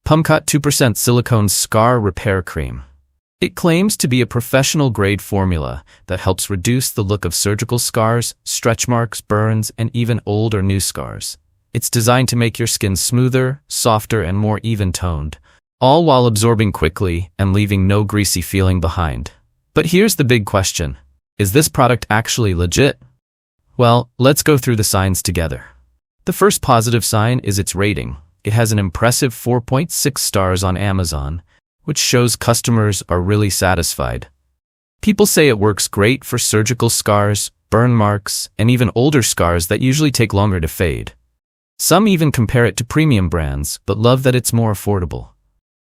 PUMKOT 2% Silicone Scar Repair Cream. It claims to be a professional-grade formula that helps reduce the look of surgical scars, stretch marks, burns, and even old or new scars. It's designed to make your skin smoother, softer, and more even-toned, all while absorbing quickly and leaving no greasy feeling behind. But here's the big question. Is this product actually legit? Well, let's go through the signs together. The first positive sign is its rating. It has an impressive 4.6 stars on Amazon, which shows customers are really satisfied. People say it works great for surgical scars, burn marks, and even older scars that usually take longer to fade. Some even compare it to premium brands, but love that it's more affordable.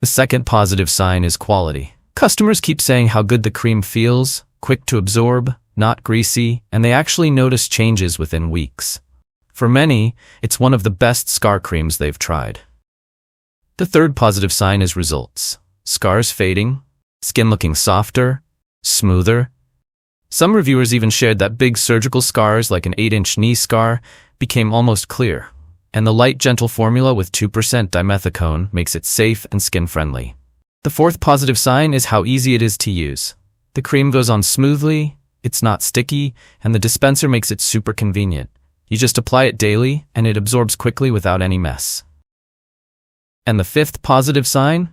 The second positive sign is quality. Customers keep saying how good the cream feels, quick to absorb, not greasy, and they actually notice changes within weeks. For many, it's one of the best scar creams they've tried. The third positive sign is results. Scars fading, skin looking softer, smoother. Some reviewers even shared that big surgical scars like an 8-inch knee scar became almost clear, and the light gentle formula with 2% dimethicone makes it safe and skin-friendly. The fourth positive sign is how easy it is to use. The cream goes on smoothly, it's not sticky, and the dispenser makes it super convenient. You just apply it daily, and it absorbs quickly without any mess. And the fifth positive sign?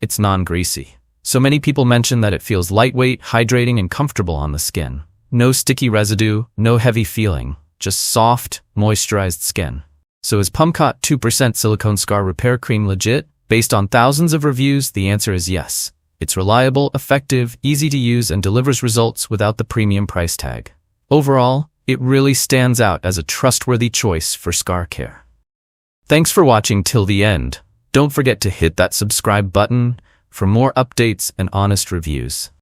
It's non-greasy. So many people mention that it feels lightweight, hydrating, and comfortable on the skin. No sticky residue, no heavy feeling, just soft, moisturized skin. So is PUMKOT 2% Silicone Scar Repair Cream legit? Based on thousands of reviews, the answer is yes. It's reliable, effective, easy to use, and delivers results without the premium price tag. Overall, it really stands out as a trustworthy choice for scar care. Thanks for watching till the end. Don't forget to hit that subscribe button for more updates and honest reviews.